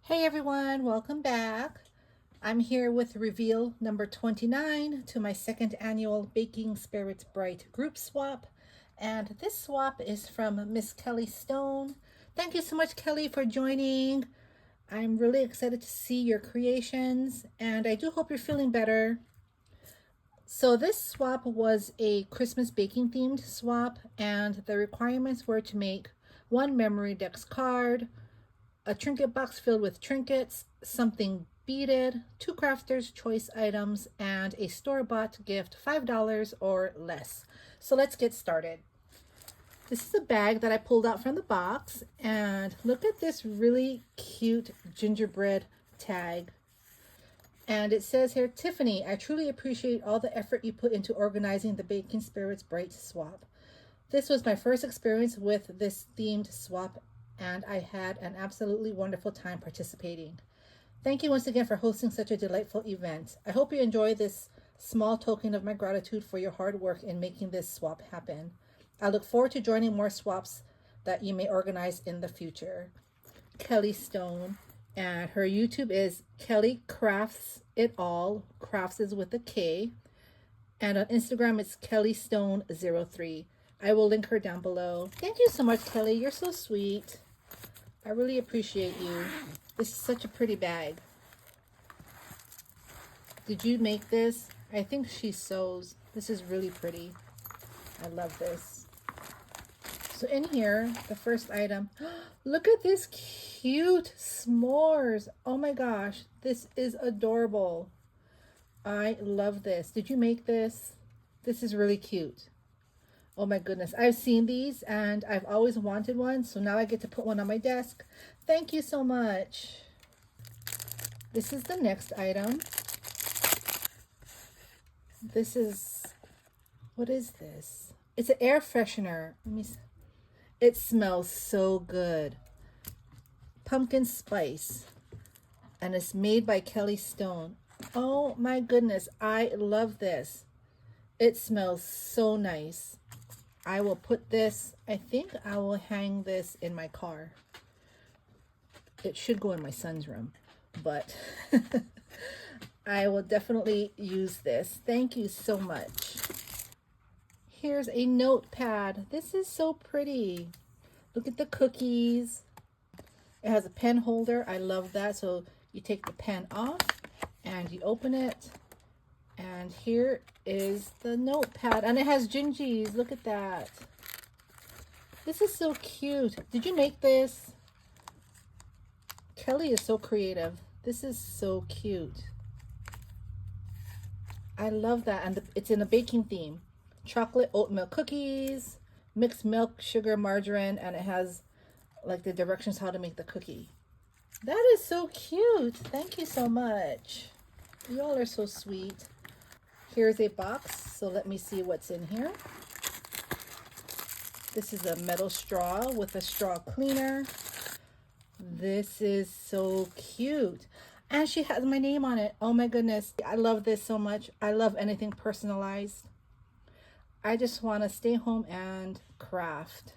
Hey everyone, welcome back. I'm here with reveal number 29 to my second annual Baking Spirits Bright group swap. And this swap is from Miss Kelly Stone. Thank you so much, Kelly, for joining. I'm really excited to see your creations, and I do hope you're feeling better. So this swap was a Christmas baking themed swap, and the requirements were to make one memory dex card, a trinket box filled with trinkets, something beaded, two crafter's choice items, and a store-bought gift, $5 or less. So let's get started. This is a bag that I pulled out from the box, and look at this really cute gingerbread tag. And it says here, Tiffany, I truly appreciate all the effort you put into organizing the Baking Spirits Bright swap. This was my first experience with this themed swap, and I had an absolutely wonderful time participating. Thank you once again for hosting such a delightful event. I hope you enjoy this small token of my gratitude for your hard work in making this swap happen. I look forward to joining more swaps that you may organize in the future. Kelly Stone, and her YouTube is Kelly Crafts It All. Crafts is with a K. And on Instagram, it's Kelly Stone 03. I will link her down below. Thank you so much, Kelly. You're so sweet. I really appreciate you. This is such a pretty bag. Did you make this? I think she sews. This is really pretty. I love this. So in here, the first item, look at this cute s'mores. Oh my gosh, this is adorable. I love this. Did you make this? This is really cute. Oh my goodness, I've seen these and I've always wanted one, so now I get to put one on my desk. Thank you so much. This is the next item. This is, what is this? It's an air freshener. It smells so good. Pumpkin spice. And it's made by Kelly Stone. Oh my goodness, I love this. It smells so nice. I will put this, I think I will hang this in my car. It should go in my son's room, but I will definitely use this. Thank you so much. Here's a notepad. This is so pretty. Look at the cookies. It has a pen holder. I love that. So you take the pen off and you open it. And here is the notepad. And it has gingies. Look at that. This is so cute. Did you make this? Kelly is so creative. This is so cute. I love that. And it's in a baking theme. Chocolate oat milk cookies, mixed milk, sugar, margarine, and it has like the directions how to make the cookie. That is so cute. Thank you so much. You all are so sweet. Here's a box, so let me see what's in here. This is a metal straw with a straw cleaner. This is so cute. And she has my name on it. Oh my goodness. I love this so much. I love anything personalized. I just want to stay home and craft.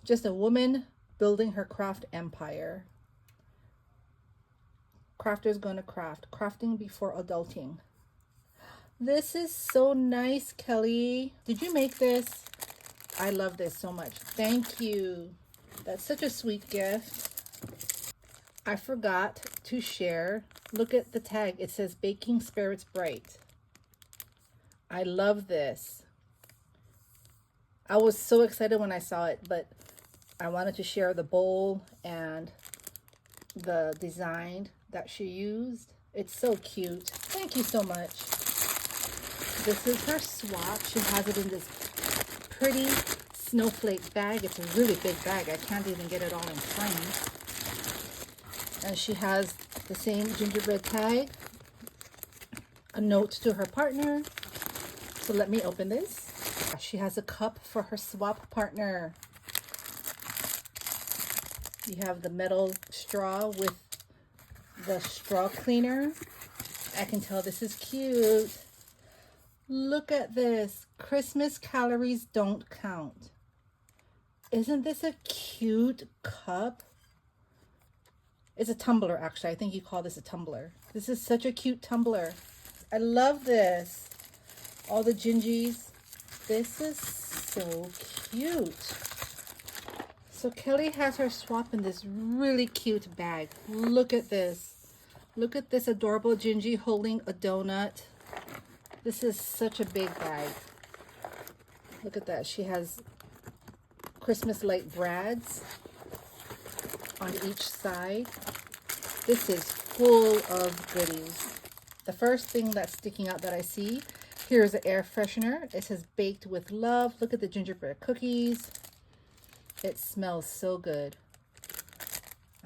Just a woman building her craft empire. Crafter's gonna craft. Crafting before adulting. This is so nice, Kelly. Did you make this? I love this so much. Thank you. That's such a sweet gift. I forgot to share. Look at the tag. It says Baking Spirits Bright. I love this. I was so excited when I saw it, but I wanted to share the bowl and the design that she used. It's so cute. Thank you so much. This is her swap. She has it in this pretty snowflake bag. It's a really big bag. I can't even get it all in frame. And she has the same gingerbread tag, a note to her partner. So let me open this. She has a cup for her swap partner. You have the metal straw with the straw cleaner. I can tell this is cute. Look at this. Christmas calories don't count. Isn't this a cute cup? It's a tumbler, actually. I think you call this a tumbler. This is such a cute tumbler. I love this. All the gingies. This is so cute. So Kelly has her swap in this really cute bag. Look at this. Look at this adorable gingy holding a donut. This is such a big bag. Look at that. She has Christmas light brads on each side. This is full of goodies. The first thing that's sticking out that I see, here's an air freshener. It says baked with love. Look at the gingerbread cookies. It smells so good.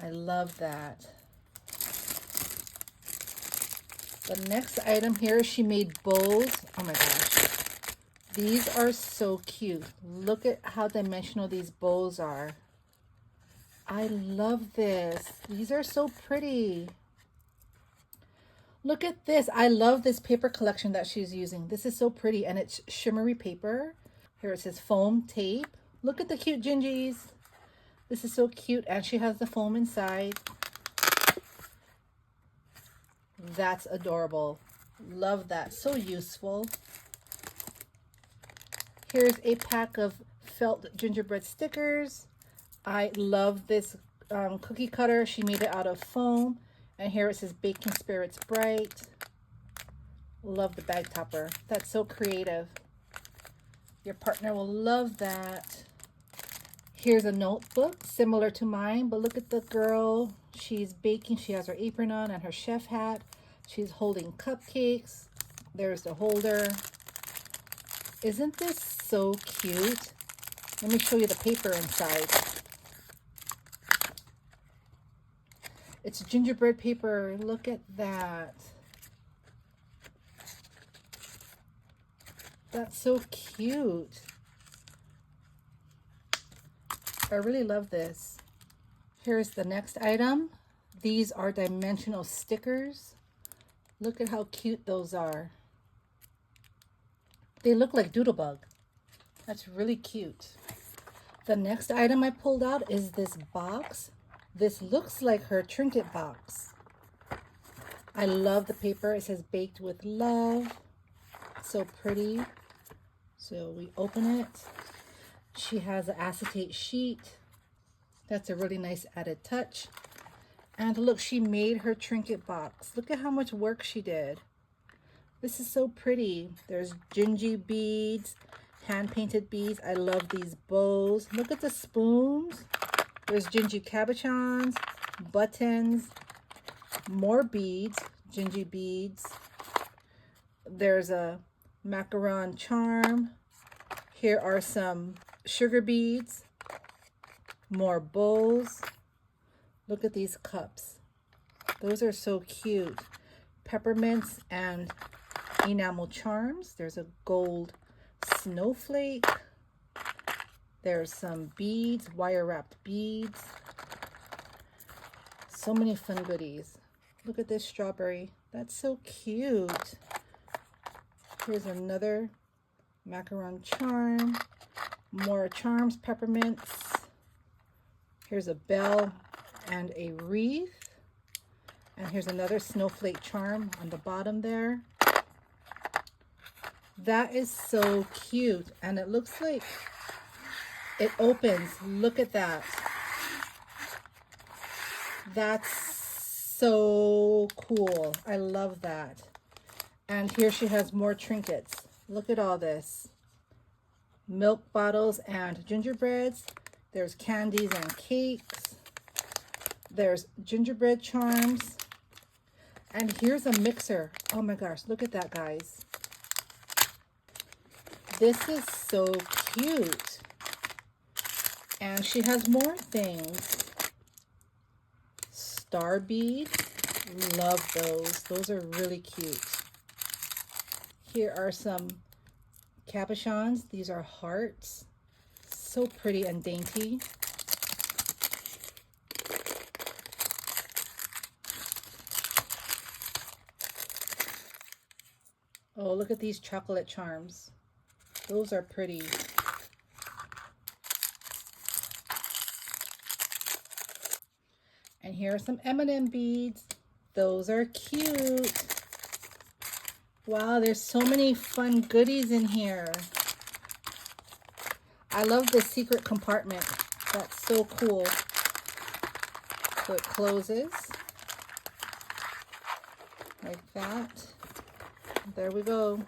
I love that. The next item here, she made bowls. Oh my gosh. These are so cute. Look at how dimensional these bowls are. I love this. These are so pretty. Look at this. I love this paper collection that she's using. This is so pretty, and it's shimmery paper. Here it says foam tape. Look at the cute gingies. This is so cute, and she has the foam inside. That's adorable. Love that. So useful. Here's a pack of felt gingerbread stickers. I love this cookie cutter. She made it out of foam. And here it says Baking Spirits Bright. Love the bag topper. That's so creative. Your partner will love that. Here's a notebook similar to mine, but look at the girl. She's baking. She has her apron on and her chef hat. She's holding cupcakes. There's the holder. Isn't this so cute? Let me show you the paper inside. It's gingerbread paper. Look at that. That's so cute. I really love this. Here's the next item. These are dimensional stickers. Look at how cute those are. They look like Doodlebug. That's really cute. The next item I pulled out is this box. This looks like her trinket box. I love the paper. It says baked with love. So pretty. So we open it. She has an acetate sheet. That's a really nice added touch. And look, she made her trinket box. Look at how much work she did. This is so pretty. There's gingy beads, hand-painted beads. I love these bows. Look at the spoons. There's gingy cabochons, buttons, more beads, gingy beads. There's a macaron charm. Here are some sugar beads, more bowls. Look at these cups. Those are so cute. Peppermints and enamel charms. There's a gold snowflake. There's some beads, wire wrapped beads. So many fun goodies. Look at this strawberry. That's so cute. Here's another macaron charm. More charms, peppermints. Here's a bell and a wreath. And here's another snowflake charm on the bottom there. That is so cute. And it looks like it opens. Look at that. That's so cool. I love that. And here she has more trinkets. Look at all this. Milk bottles and gingerbreads. There's candies and cakes. There's gingerbread charms. And here's a mixer. Oh my gosh, look at that, guys. This is so cute. And she has more things. Star beads. Love those. Those are really cute. Here are some cabochons. These are hearts. So pretty and dainty. Oh, look at these chocolate charms. Those are pretty. And here are some M&M beads. Those are cute. Wow, there's so many fun goodies in here. I love the secret compartment. That's so cool. So it closes like that. There we go.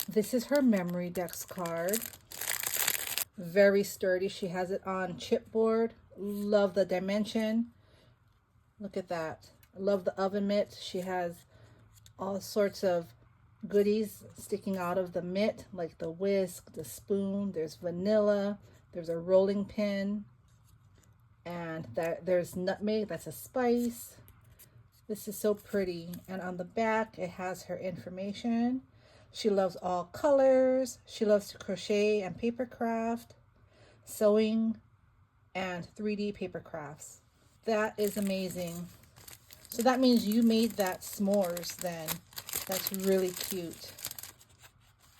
This is her memory dex card. Very sturdy. She has it on chipboard. Love the dimension. Look at that. I love the oven mitt. She has all sorts of goodies sticking out of the mitt, like the whisk, the spoon. There's vanilla. There's a rolling pin. And there's nutmeg. That's a spice. This is so pretty. And on the back, it has her information. She loves all colors. She loves to crochet and paper craft, sewing, and 3D paper crafts. That is amazing. So that means you made that s'mores then. That's really cute.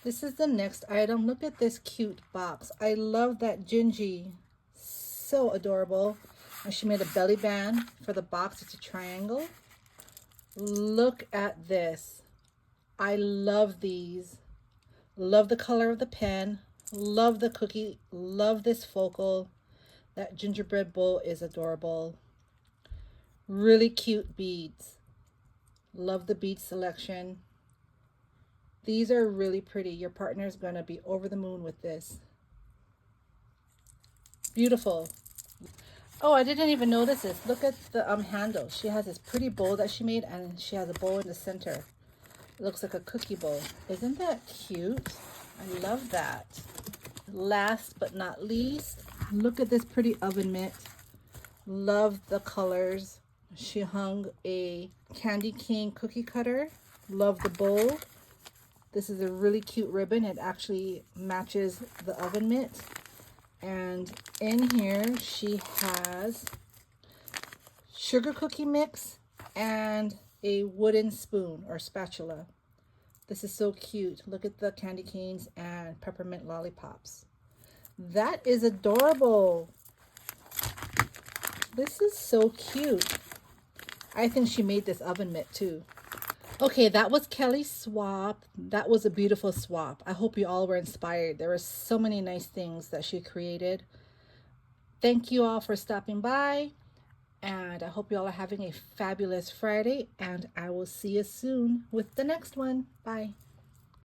This is the next item. Look at this cute box. I love that Gingy. So adorable. And she made a belly band for the box. It's a triangle. Look at this. I love these. Love the color of the pen. Love the cookie. Love this focal. That gingerbread bowl is adorable. Really cute beads. Love the bead selection. These are really pretty. Your partner is going to be over the moon with this. Beautiful. Oh, I didn't even notice this. Look at the handle. She has this pretty bowl that she made, and she has a bowl in the center. It looks like a cookie bowl. Isn't that cute? I love that. Last but not least, look at this pretty oven mitt. Love the colors. She hung a candy cane cookie cutter. Love the bowl. This is a really cute ribbon. It actually matches the oven mitt. And in here, she has sugar cookie mix and a wooden spoon or spatula. This is so cute. Look at the candy canes and peppermint lollipops. That is adorable. This is so cute. I think she made this oven mitt too. Okay, that was Kelly's swap. That was a beautiful swap. I hope you all were inspired. There were so many nice things that she created. Thank you all for stopping by. And I hope you all are having a fabulous Friday. And I will see you soon with the next one. Bye.